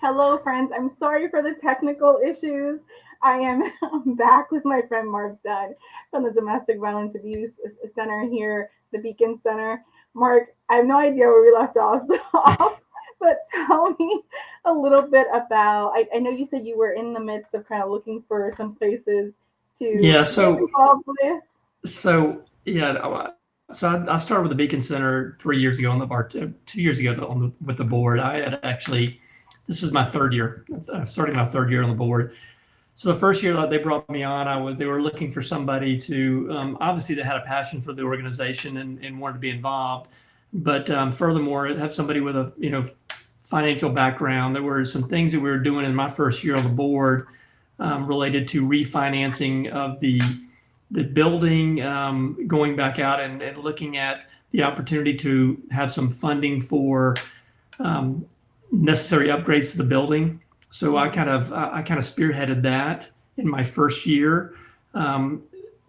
Hello, friends. I'm sorry for the technical issues. I am back with my friend Mark Dunn from the Domestic Violence Abuse Center here, the Beacon Center. Mark, I have no idea where we left off, but tell me a little bit about. I know you said you were in the midst of kind of looking for some places to Yeah, get so involved with. so yeah, so I started with the Beacon Center 3 years ago on the bar, 2 years ago with the board. I had actually, this is my third year, starting my third year on the board. So the first year that they brought me on, they were looking for somebody to obviously that had a passion for the organization and wanted to be involved, but furthermore have somebody with a financial background. There were some things that we were doing in my first year on the board related to refinancing of the building, going back out and looking at the opportunity to have some funding for um, necessary upgrades to the building. So Mhm. I kind of spearheaded that in my first year. Um,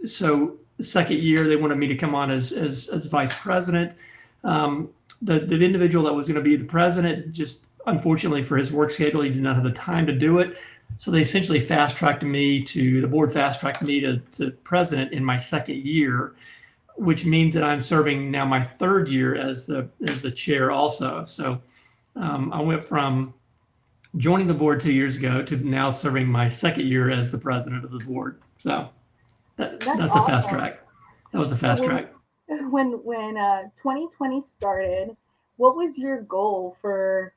so the second year they wanted me to come on as vice president. Um, the individual that was going to be the president, just unfortunately for his work schedule, he did not have the time to do it. So they essentially the board fast tracked me to president in my second year, which means that I'm serving now my third year as the chair also. So I went from joining the board 2 years ago to now serving my second year as the president of the board. So That's that's a fast awesome. track. That was a So fast track. when 2020 started, what was your goal for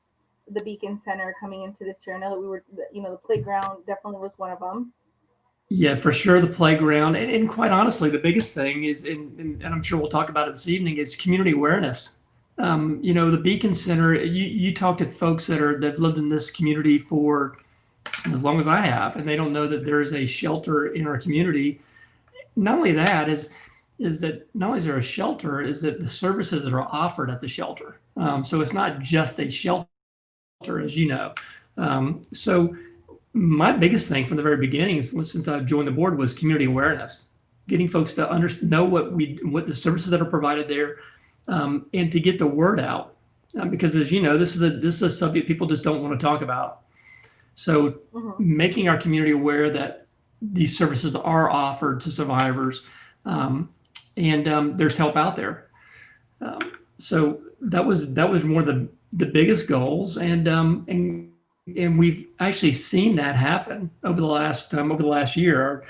the Beacon Center coming into this year? I know that we were, the playground definitely was one of them. Yeah, for sure. The playground, and quite honestly, the biggest thing is, and I'm sure we'll talk about it this evening, is community awareness. The Beacon Center. You talk to folks that've lived in this community for as long as I have, and they don't know that there is a shelter in our community. Not only that is that not only is there a shelter, is that the services that are offered at the shelter. So it's not just a shelter, as you know. So my biggest thing from the very beginning, since I've joined the board, was community awareness, getting folks to know what the services that are provided there, and to get the word out. Because as you know, this is a subject people just don't want to talk about. So Hmm. making our community aware that these services are offered to survivors, um, and there's help out there. So that was one of the biggest goals, and we've actually seen that happen over the last year.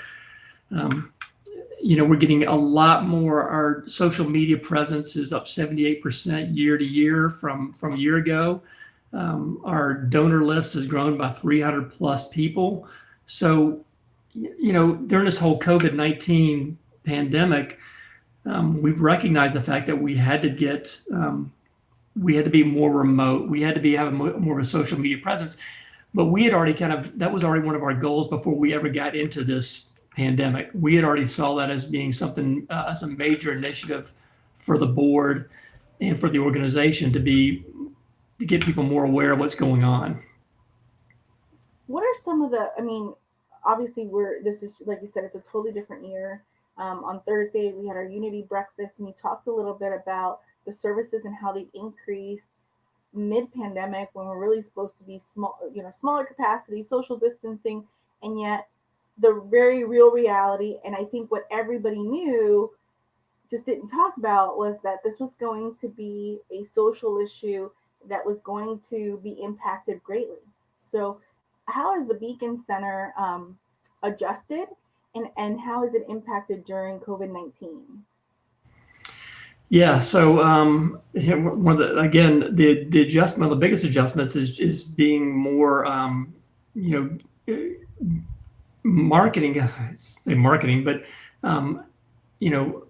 We're getting a lot more. Our social media presence is up 78% year to year from a year ago. Our donor list has grown by 300 plus people. So, during this whole COVID-19 pandemic, we've recognized the fact that we had to be more remote. We had to have more of a social media presence. But we had already that was already one of our goals before we ever got into this pandemic. We had already saw that as being something, as a major initiative for the board and for the organization to get people more aware of what's going on. What are some of the? I mean, obviously we're this is like you said, it's a totally different year. On Thursday we had our Unity breakfast, and we talked a little bit about the services and how they increased mid-pandemic when we're really supposed to be small, smaller capacity, social distancing, and yet the very real reality, and I think what everybody knew just didn't talk about, was that this was going to be a social issue that was going to be impacted greatly. So, how has the Beacon Center adjusted, and how has it impacted during COVID-19? Yeah. So one of the adjustment, the biggest adjustments is being more, you marketing. I say marketing, but um, you know,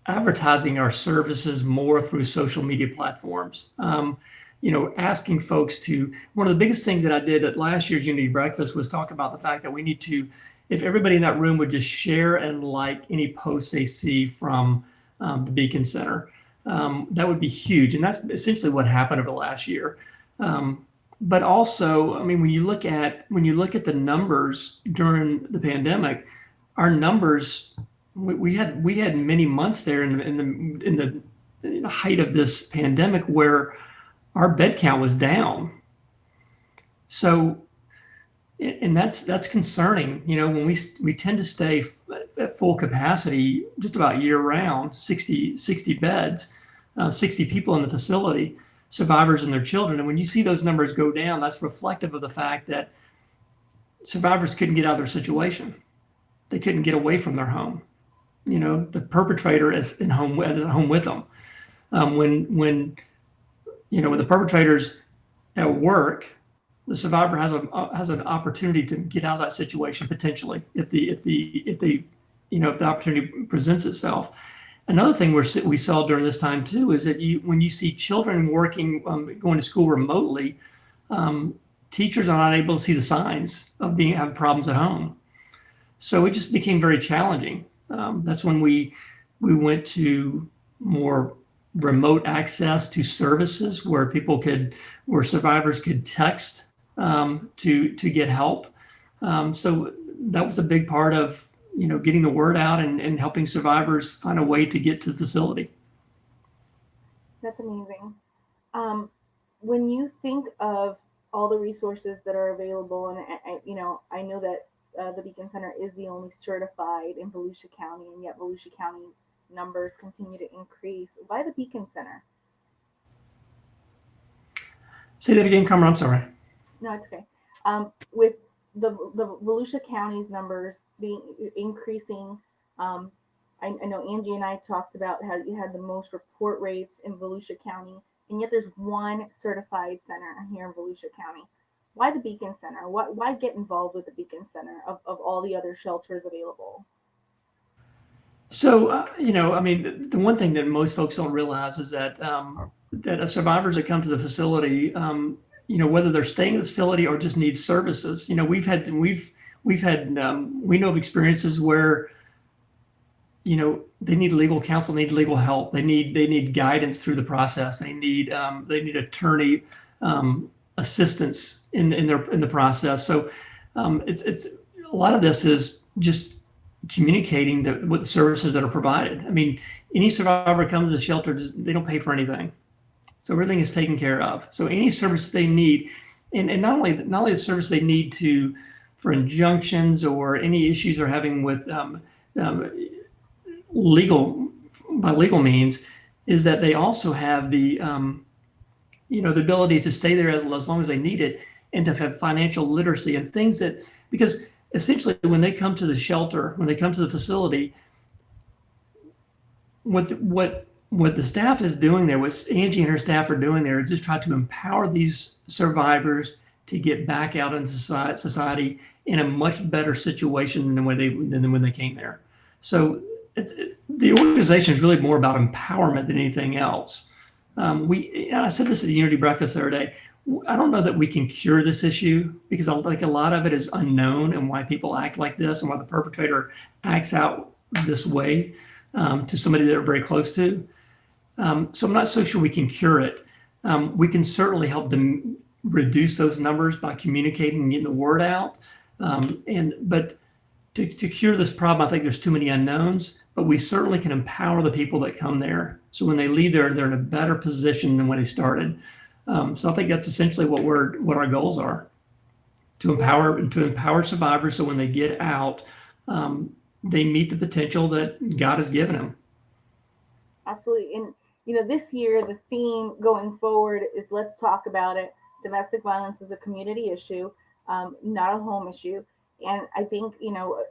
advertising our services more through social media platforms. Asking folks to, one of the biggest things that I did at last year's Unity Breakfast was talk about the fact that we need to, if everybody in that room would just share and like any posts they see from the Beacon Center, that would be huge. And that's essentially what happened over the last year. But also, I mean, when you look at the numbers during the pandemic, our numbers, we had many months there in the height of this pandemic where our bed count was down. So, and that's concerning. When we tend to stay at full capacity just about year round, 60 beds, 60 people in the facility, survivors and their children. And when you see those numbers go down, that's reflective of the fact that survivors couldn't get out of their situation. They couldn't get away from their home. The perpetrator is at home with them. When the perpetrator's at work, the survivor has an opportunity to get out of that situation potentially if the opportunity presents itself. Another thing we saw during this time too is that when you see children working going to school remotely, teachers are not able to see the signs of having problems at home. So it just became very challenging. That's when we went to more remote access to services where survivors could text to get help. So that was a big part of getting the word out and helping survivors find a way to get to the facility. That's amazing. Um, when you think of all the resources that are available, and I know that the Beacon Center is the only certified in Volusia County, and yet Volusia County's numbers continue to increase. Why the Beacon Center? Say that again, Carmen. I'm sorry. No, it's okay. With the Volusia County's numbers being increasing, um, I know Angie and I talked about how you had the most report rates in Volusia County, and yet there's one certified center here in Volusia County. Why the Beacon Center? Why get involved with the Beacon Center of all the other shelters available? So, I mean, the one thing that most folks don't realize is that survivors that come to the facility, whether they're staying in the facility or just need services, we know of experiences where they need legal counsel, need legal help, they need guidance through the process, they need attorney assistance in the process. So, it's a lot of this is just communicating with the services that are provided. I mean, any survivor comes to the shelter, they don't pay for anything. So everything is taken care of. So any service they need, and not only the service they need for injunctions or any issues they're having with um, legal by legal means, is that they also have the ability to stay there as long as they need it, and to have financial literacy and things because essentially when they come to the shelter, when they come to the facility, what the staff is doing there, what Angie and her staff are doing there, is just try to empower these survivors to get back out into society in a much better situation than when they came there. So the organization is really more about empowerment than anything else. I said this at the Unity Breakfast the other day. I don't know that we can cure this issue because like a lot of it is unknown, and why people act like this and why the perpetrator acts out this way to somebody they're very close to. So I'm not so sure we can cure it. We can certainly help them reduce those numbers by communicating and getting the word out. But to cure this problem, I think there's too many unknowns. But we certainly can empower the people that come there. So when they leave there, they're in a better position than when they started. So I think that's essentially what our goals are: to Yeah, empower survivors, so when they get out, they meet the potential that God has given them. absolutely. And this year the theme going forward is let's talk about it. Domestic violence is a community issue, not a home issue. And I think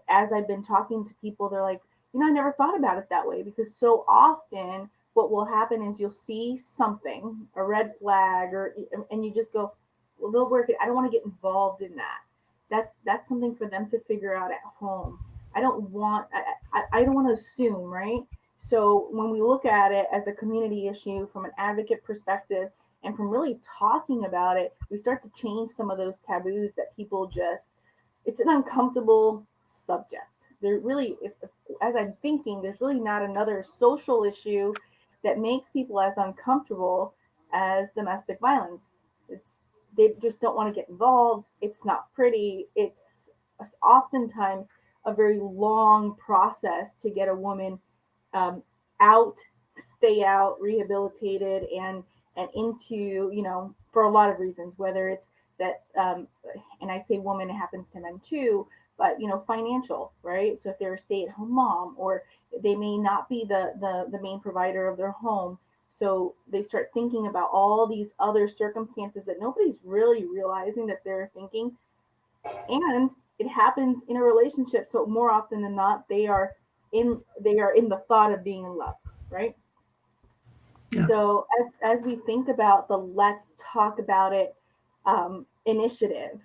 as I've been talking to people, they're like, I never thought about it that way, because so often what will happen is you'll see something, a red flag, and you just go, well, they'll work it. I don't want to get involved in that. That's something for them to figure out at home. I don't want to assume, right? So when we look at it as a community issue from an advocate perspective, and from really talking about it, we start to change some of those taboos that people just, it's an uncomfortable subject. There really, as I'm thinking, there's really not another social issue that makes people as uncomfortable as domestic violence. It's, they just don't want to get involved. It's not pretty. It's oftentimes a very long process to get a woman um, out, stay out, rehabilitated, and into for a lot of reasons, whether it's that, and I say woman, it happens to men too, but financial, right? So if they're a stay-at-home mom, or they may not be the main provider of their home, so they start thinking about all these other circumstances that nobody's really realizing that they're thinking. And it happens in a relationship, so more often than not they are in the thought of being in love, right? Yeah. So as we think about the let's talk about it initiative,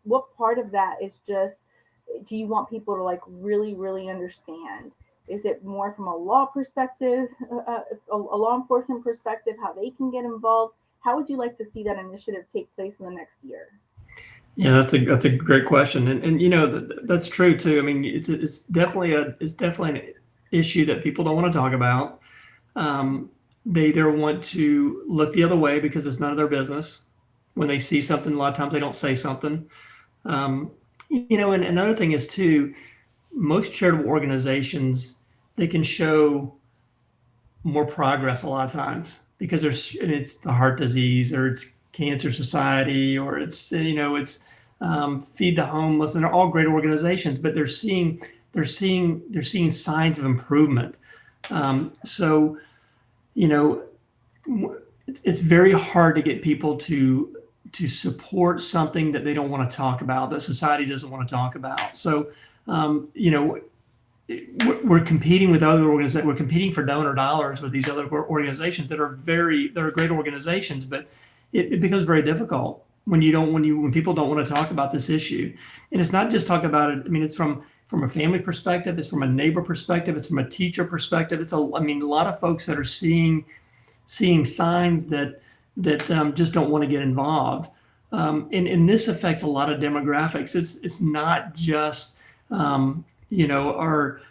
what part of that is just, do you want people to like really really understand? Is it more from a law perspective, a law enforcement perspective, how they can get involved? How would you like to see that initiative take place in the next year? Yeah, that's a great question, and that's true too. I mean, it's definitely an issue that people don't want to talk about. They either want to look the other way because it's none of their business. When they see something, a lot of times they don't say something. Um, and another thing is too, most charitable organizations, they can show more progress a lot of times because it's the heart disease, or it's cancer society, or it's feed the homeless, and they're all great organizations, but they're seeing signs of improvement. So you know it's very hard to get people to support something that they don't want to talk about, that society doesn't want to talk about. So um, you know we're competing with other organizations. We're competing for donor dollars with these other organizations that are great organizations, but it becomes very difficult when people don't want to talk about this issue. And it's not just talk about it. I mean, it's from a family perspective, it's from a neighbor perspective, it's from a teacher perspective. I mean, a lot of folks that are seeing signs that just don't want to get involved. And this affects a lot of demographics. It's not just our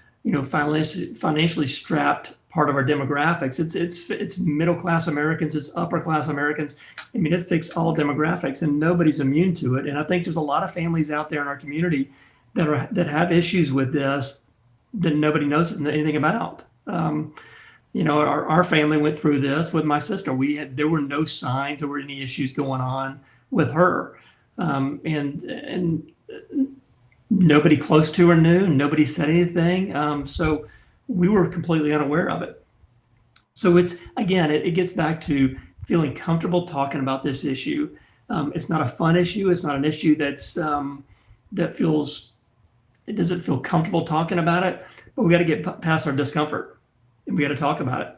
financially strapped part of our demographics. It's middle class Americans, it's upper class Americans. I mean, it affects all demographics, and nobody's immune to it. And I think there's a lot of families out there in our community that have issues with this that nobody knows anything about. Our family went through this with my sister. There were no signs there were any issues going on with her, and nobody close to her knew. Nobody said anything, so we were completely unaware of it. So it gets back to feeling comfortable talking about this issue. It's not a fun issue. It's not an issue that feels it doesn't feel comfortable talking about it. But we got to get past our discomfort, and we got to talk about it,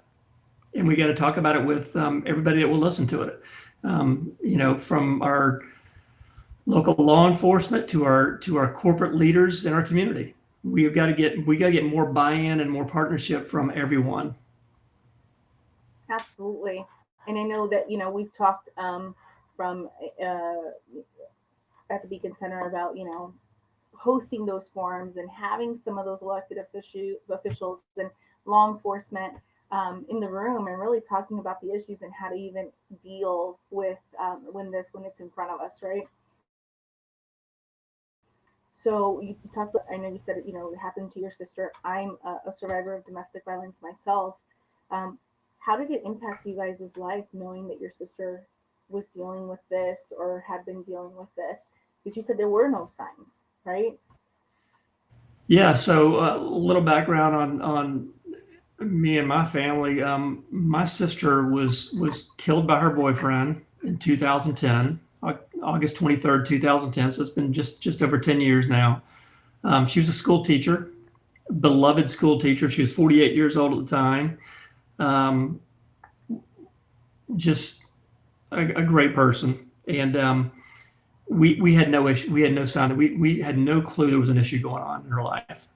and we got to talk about it with everybody that will listen to it. From our local law enforcement to our corporate leaders in our community. We got to get more buy-in and more partnership from everyone. Absolutely. And I know that we've talked from uh, at the Beacon Center about hosting those forums and having some of those elected officials and law enforcement in the room, and really talking about the issues and how to even deal with when it's in front of us, right? So you talked. I know you said it happened to your sister. I'm a survivor of domestic violence myself. Um, how did it impact you guys' life knowing that your sister was dealing with this or had been dealing with this? Because you said there were no signs, right? Yeah. So a little background on me and my family. My sister was killed by her boyfriend in 2010, August 23rd, 2010. So it's been just over 10 years now. She was a school teacher, beloved school teacher. She was 48 years old at the time. Um, just a great person, and we had no issue. We had no sign. We had no clue there was an issue going on in her life.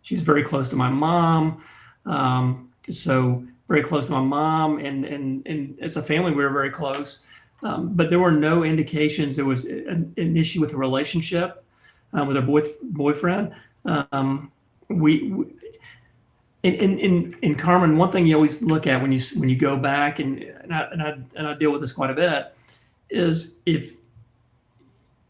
She was very close to my mom. So very close to my mom, and as a family, we were very close. But there were no indications there was an issue with the relationship with her boyfriend. Um, we in Carmen, one thing you always look at when you go back, and I deal with this quite a bit, is if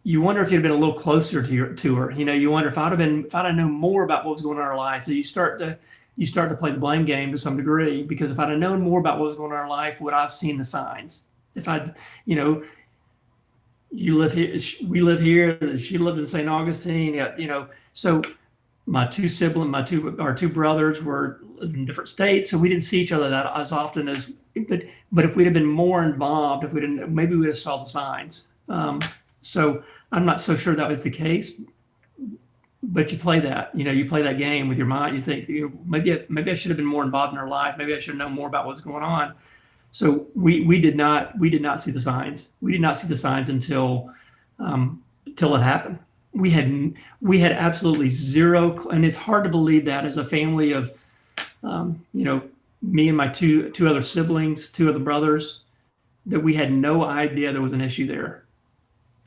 you wonder if you'd have been a little closer to her. You wonder if I'd have known more about what was going on in her life. So you start to play the blame game to some degree, because if I'd have known more about what was going on in her life, would I have seen the signs? If I, you know, you live here, we live here, she lived in St. Augustine, yeah, so my two siblings, our two brothers were in different states, so we didn't see each other that as often as, but if we'd have been more involved, if we didn't, maybe we'd have saw the signs. So I'm not so sure that was the case, but you play that game with your mind. You think, maybe I should have been more involved in her life. Maybe I should have known more about what's going on. So we did not see the signs. We did not see the signs until it happened. We had absolutely zero, and it's hard to believe that as a family of, me and my two other siblings, two other brothers, that we had no idea there was an issue there.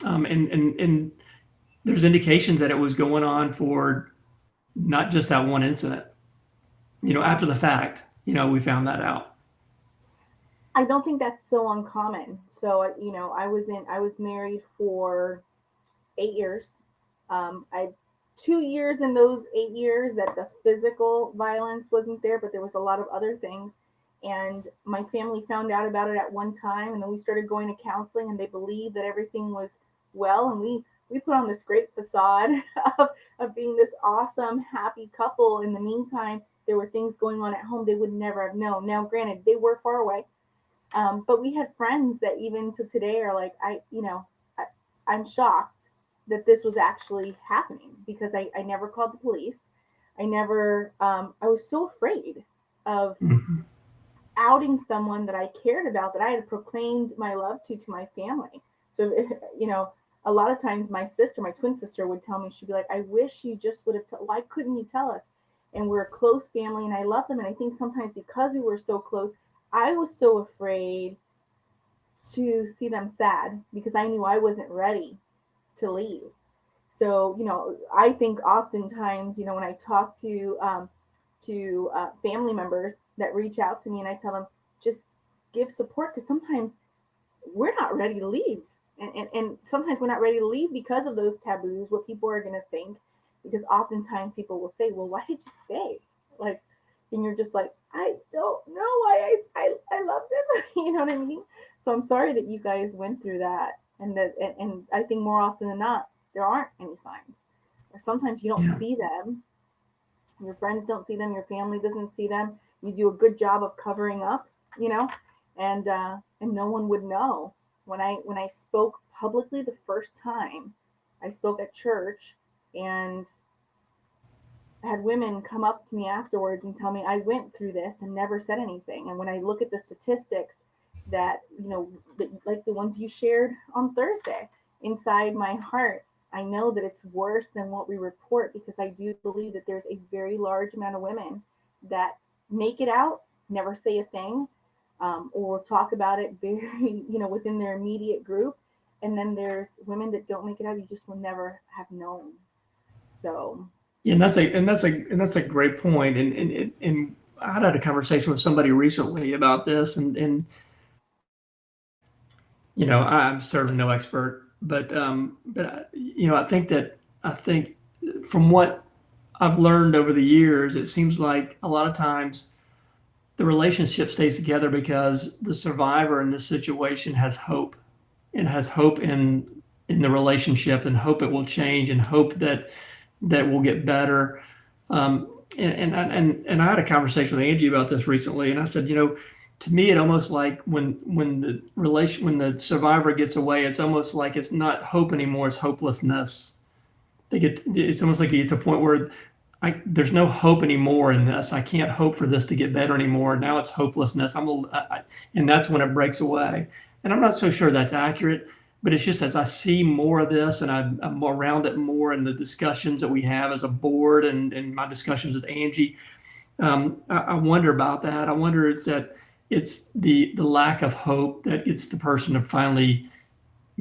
And there's indications that it was going on for not just that one incident. After the fact, we found that out. I don't think that's so uncommon. So, I was married for 8 years. I 2 years in those 8 years that the physical violence wasn't there, but there was a lot of other things. And my family found out about it at one time, and then we started going to counseling, and they believed that everything was well, and we put on this great facade of being this awesome, happy couple. In the meantime, there were things going on at home they would never have known. Now, granted, they were far away, but we had friends that even to today are like, I, I'm shocked that this was actually happening because I never called the police. I never, I was so afraid of Mhm. outing someone that I cared about, that I had proclaimed my love to my family. So, a lot of times my sister, my twin sister, would tell me, she'd be like, I wish you just would have, why couldn't you tell us? And we're a close family and I love them. And I think sometimes because we were so close, I was so afraid to see them sad because I knew I wasn't ready to leave. So, I think oftentimes, when I talk to family members that reach out to me and I tell them just give support because sometimes we're not ready to leave. And sometimes we're not ready to leave because of those taboos, what people are going to think. Because oftentimes people will say, well, why did you stay? Like, and you're just like, I don't know why I loved him. You know what I mean? So I'm sorry that you guys went through that. And I think more often than not, there aren't any signs. Or sometimes you don't Yeah. see them. Your friends don't see them. Your family doesn't see them. You do a good job of covering up, you know, and no one would know. When I spoke publicly the first time, I spoke at church, and I had women come up to me afterwards and tell me I went through this and never said anything. And when I look at the statistics that, like the ones you shared on Thursday, inside my heart, I know that it's worse than what we report because I do believe that there's a very large amount of women that make it out, never say a thing, or talk about it very, within their immediate group. And then there's women that don't make it out, you just will never have known. So, Yeah, and that's a great point. And I had a conversation with somebody recently about this, and I'm certainly no expert, but I think from what I've learned over the years, it seems like a lot of times the relationship stays together because the survivor in this situation has hope, and has hope in the relationship, and hope it will change, and hope that will get better. And I had a conversation with Angie about this recently, and I said, to me, it almost like when the survivor gets away, it's almost like it's not hope anymore; it's hopelessness. It's almost like you get to a point where there's no hope anymore in this. I can't hope for this to get better anymore. Now it's hopelessness. And that's when it breaks away. And I'm not so sure that's accurate, but it's just as I see more of this and I'm around it more in the discussions that we have as a board, and my discussions with Angie, I wonder about that. I wonder if that it's the lack of hope that gets the person to finally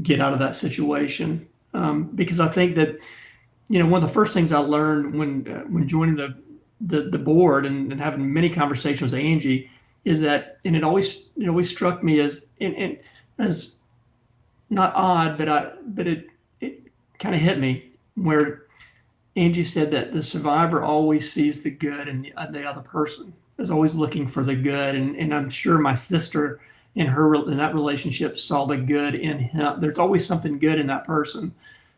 get out of that situation. Because I think that one of the first things I learned when joining the board, and having many conversations with Angie, is that, and it always struck me as not odd, but it kind of hit me where Angie said that the survivor always sees the good in the other person, is always looking for the good, and I'm sure my sister in in that relationship saw the good in him. There's always something good in that person.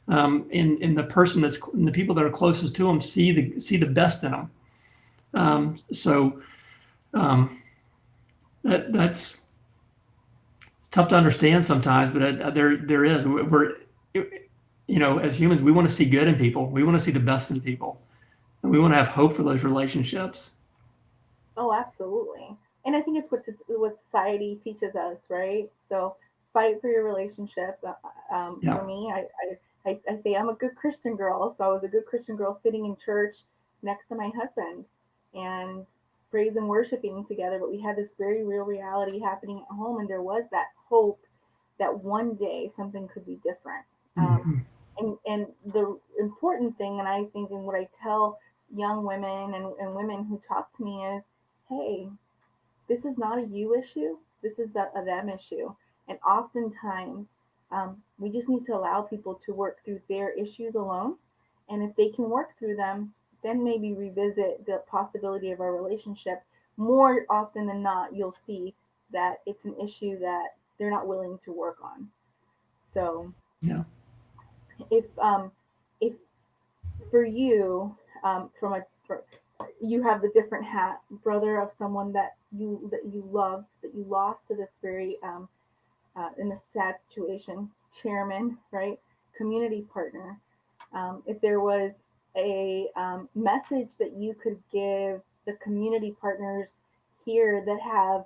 And the person and the people that are closest to them see the best in them. So that's it's tough to understand sometimes, but there is. As humans, we want to see good in people. We want to see the best in people, and we want to have hope for those relationships. Oh, absolutely. And I think it's what society teaches us, right? So fight for your relationship. For Yeah. me, I say I'm a good Christian girl. So I was a good Christian girl sitting in church next to my husband and praise and worshiping together. But we had this very real reality happening at home, and there was that hope that one day something could be different. Mhm. And the important thing, and I think, and what I tell young women and women who talk to me is, hey, this is not a you issue. This is a them issue. And oftentimes, we just need to allow people to work through their issues alone. And if they can work through them, then maybe revisit the possibility of our relationship. More often than not, you'll see that it's an issue that they're not willing to work on. So Yeah. if for you, from a for you have the different hat, brother of someone that you loved, that you lost to this very in a sad situation, chairman, right, community partner. If there was a message that you could give the community partners here that have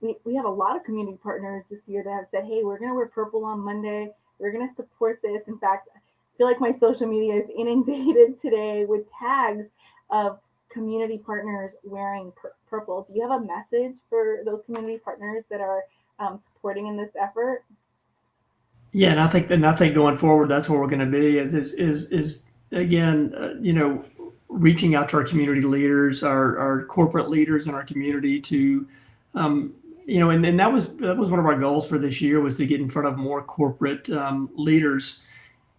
we have a lot of community partners this year that have said, hey, we're going to wear purple on Monday. We're going to support this. In fact, I feel like my social media is inundated today with tags of community partners wearing purple. Do you have a message for those community partners that are supporting in this effort? Yeah, and I think going forward, that's where we're going to be. Is again, reaching out to our community leaders, our corporate leaders in our community to, um, and that was one of our goals for this year was to get in front of more corporate leaders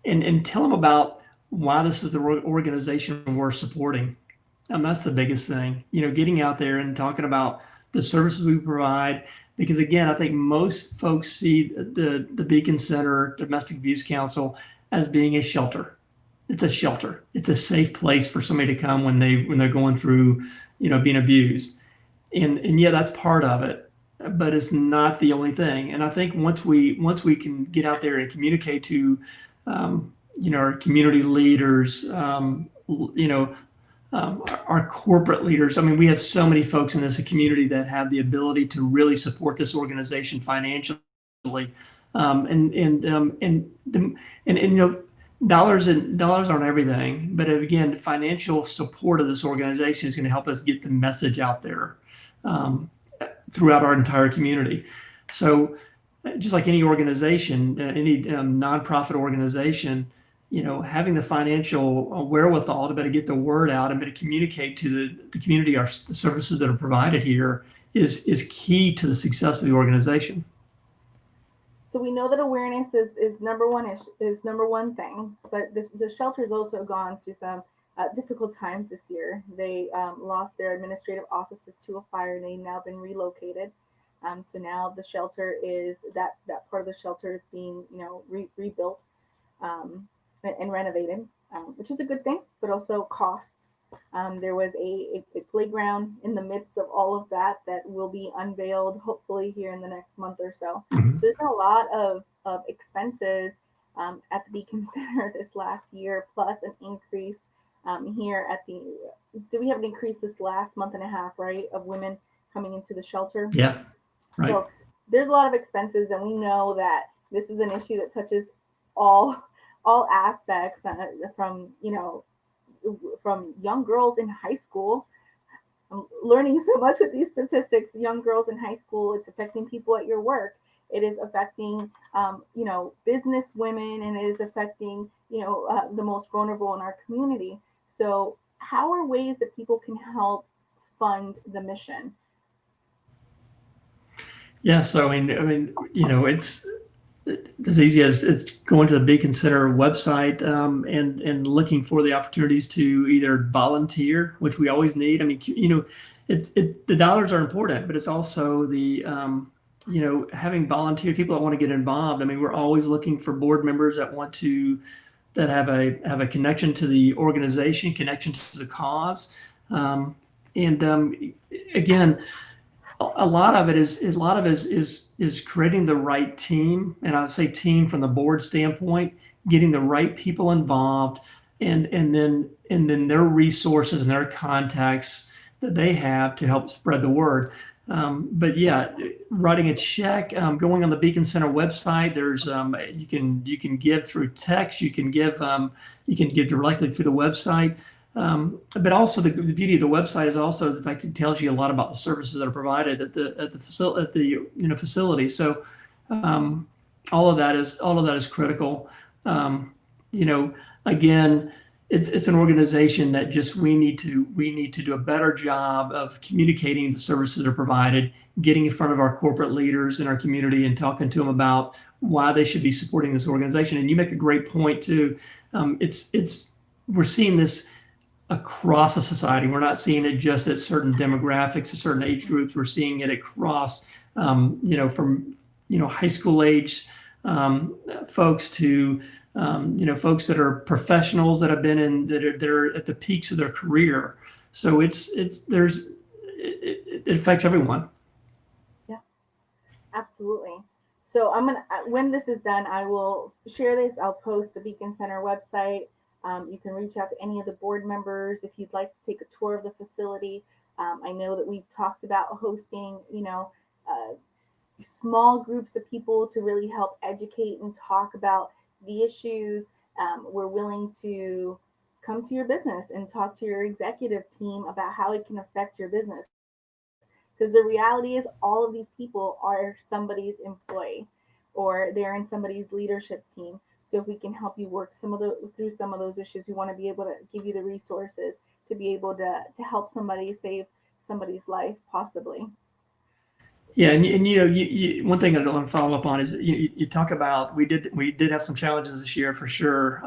and tell them about why this is the organization we're supporting. That's the biggest thing, getting out there and talking about the services we provide. Because again, I think most folks see the Beacon Center Domestic Abuse Council as being a shelter. It's a shelter. It's a safe place for somebody to come when they're going through, being abused. And yeah, that's part of it, but it's not the only thing. And I think once we can get out there and communicate to, our community leaders, our corporate leaders. I mean, we have so many folks in this community that have the ability to really support this organization financially, and dollars aren't everything, but again, financial support of this organization is going to help us get the message out there um, throughout our entire community. So, just like any organization, any nonprofit organization, having the financial wherewithal to better get the word out and better communicate to the community the services that are provided here is key to the success of the organization. So we know that awareness is number one is number one thing, but the shelter's also gone through some difficult times this year. They lost their administrative offices to a fire, and they've now been relocated. So now the shelter is that part of the shelter is being rebuilt and renovated, which is a good thing, but also costs. There was a playground in the midst of all of that will be unveiled hopefully here in the next month or so. So Mhm. there's been a lot of expenses at the Beacon Center this last year, plus an increase here at the. Did we have an increase this last month and a half, right, of women coming into the shelter? Yeah, right. So there's a lot of expenses, and we know that this is an issue that touches all all aspects from from young girls in high school. I'm learning so much with these statistics. Young girls in high school, it's affecting people at your work. It is affecting, business women, and it is affecting, the most vulnerable in our community. So, how are ways that people can help fund the mission? Yeah, so it's as easy as it's going to the Beacon Center website and looking for the opportunities to either volunteer, which we always need. I mean, the dollars are important, but it's also having volunteer people that want to get involved. I mean, we're always looking for board members that want to that have a connection to the organization, connection to the cause, um, and again, a lot of it is creating the right team, and I would say team from the board standpoint, getting the right people involved, and then their resources and their contacts that they have to help spread the word. But yeah, writing a check, going on the Beacon Center website. There's you can give through text, you can give directly through the website. But also the beauty of the website is also the fact it tells you a lot about the services that are provided at the facility. So all of that is critical. Um, you know, again, it's an organization that just we need to do a better job of communicating the services that are provided, getting in front of our corporate leaders in our community and talking to them about why they should be supporting this organization. And you make a great point too. It's we're seeing this across the society. We're not seeing it just at certain demographics, at certain age groups. We're seeing it across, from high school age folks to folks that are professionals that have been in that are at the peaks of their career. So it affects everyone. Yeah, absolutely. So I'm gonna when this is done, I will share this. I'll post the Beacon Center website. You can reach out to any of the board members if you'd like to take a tour of the facility. I know that we've talked about hosting, small groups of people to really help educate and talk about the issues. We're willing to come to your business and talk to your executive team about how it can affect your business. Because the reality is, all of these people are somebody's employee or they're in somebody's leadership team. So if we can help you work through some of those issues, we want to be able to give you the resources to be able to help somebody save somebody's life, possibly. Yeah, and one thing I don't want to follow up on is you talk about we did have some challenges this year for sure.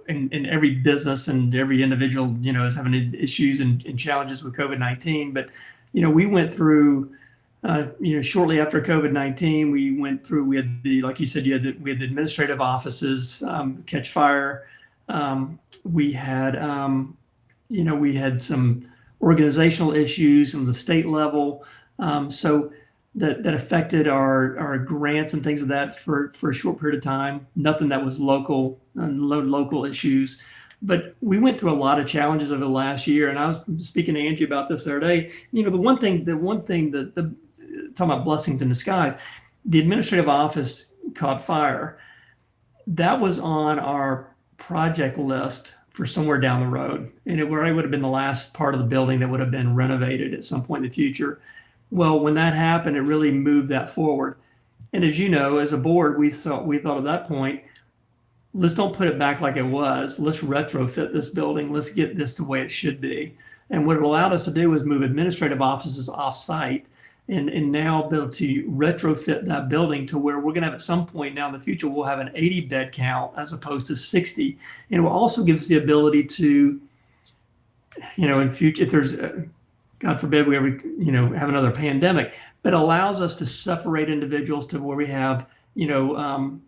In every business and every individual is having issues and challenges with COVID-19. But we went through shortly after COVID-19, we had like you said, we had the administrative offices catch fire. We had some organizational issues on the state level. So that affected our grants and things of that for a short period of time. Nothing that was local issues, but we went through a lot of challenges over the last year. And I was speaking to Angie about this the other day. The one thing that the talking about blessings in disguise, the administrative office caught fire. That was on our project list for somewhere down the road, and it would have been the last part of the building that would have been renovated at some point in the future. Well, when that happened, it really moved that forward. And as you know, as a board, we thought at that point, let's don't put it back like it was. Let's retrofit this building. Let's get this the way it should be. And what it allowed us to do was move administrative offices off site and now be able to retrofit that building to where we're going to have at some point now in the future, we'll have an 80 bed count as opposed to 60. And it will also give us the ability to, in future, if there's God forbid we ever, have another pandemic, but allows us to separate individuals to where we have, to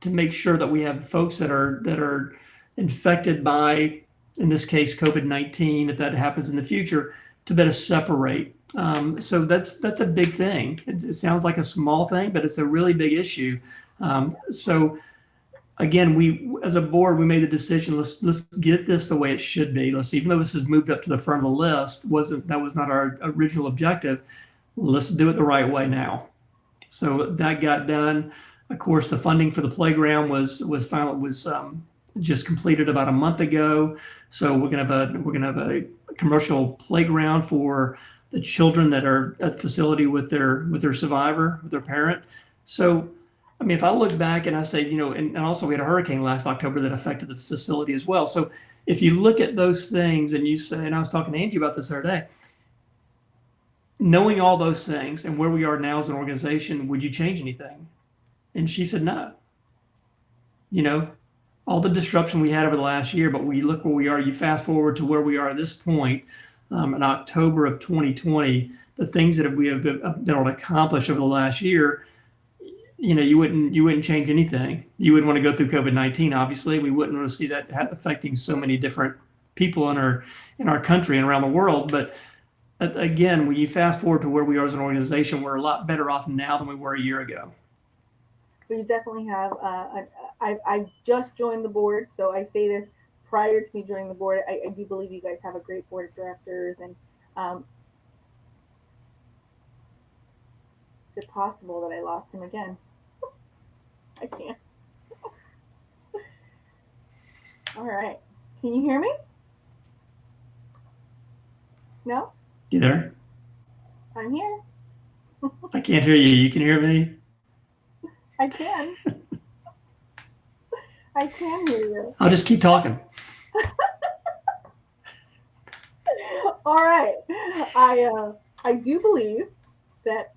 make sure that we have folks that are infected by, in this case, COVID-19, if that happens in the future, to better separate. So that's a big thing. It sounds like a small thing, but it's a really big issue. So again, we as a board we made the decision. Let's get this the way it should be. Let's even though this has moved up to the front of the list, was not our original objective. Let's do it the right way now. So that got done. Of course, the funding for the playground was just completed about a month ago. So we're gonna have a commercial playground for the children that are at the facility with their survivor, with their parent. So I mean, if I look back and I say, and also we had a hurricane last October that affected the facility as well. So if you look at those things and you say, and I was talking to Angie about this the other day, knowing all those things and where we are now as an organization, would you change anything? And she said, no. You know, all the disruption we had over the last year, but we look where we are. You fast forward to where we are at this point in October of 2020. the things that we have been able to accomplish over the last year, you wouldn't change anything. You wouldn't want to go through COVID-19. Obviously, we wouldn't want to see that affecting so many different people in our country and around the world. But again, when you fast forward to where we are as an organization, we're a lot better off now than we were a year ago. But you definitely have. I just joined the board, so I say this prior to me joining the board. I do believe you guys have a great board of directors, and um, is it possible that I lost him again? I can't. All right. Can you hear me? No, You there? I'm here. I can't hear you. You can hear me? I can. I can hear you. I'll just keep talking. All right. I do believe that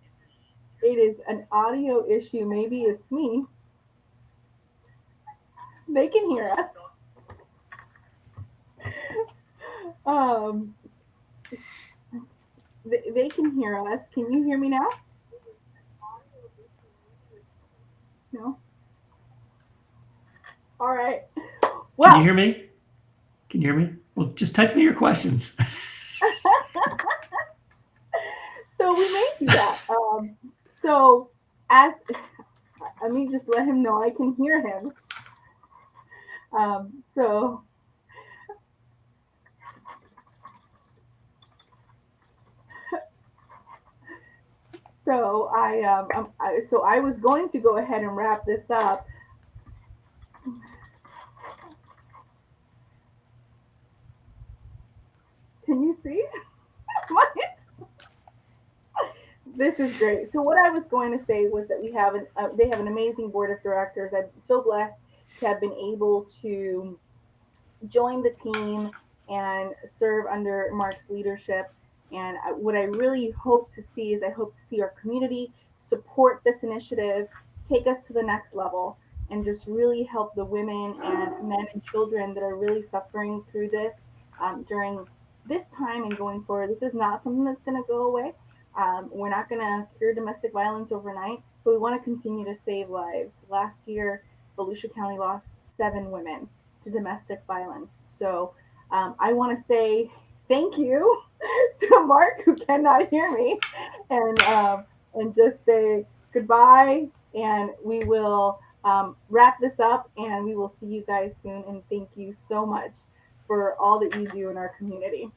it is an audio issue. Maybe it's me. They can hear us. Um, they can hear us. Can you hear me now? No. All right. Can you Well, hear me? Can you hear me? Well, just type me your questions. so we may do that. So as let me just let him know I can hear him. So so I was going to go ahead and wrap this up. Can you see? What? This is great. So what I was going to say was that they have an amazing board of directors. I'm so blessed to have been able to join the team and serve under Mark's leadership. And what I really hope to see is I hope to see our community support this initiative, take us to the next level, and just really help the women and men and children that are really suffering through this during this time and going forward. This is not something that's going to go away. We're not going to cure domestic violence overnight, but we want to continue to save lives. Last year, Volusia County lost 7 women to domestic violence. So I want to say thank you to Mark, who cannot hear me, and just say goodbye. And we will wrap this up, and we will see you guys soon. And thank you so much for all that you do in our community.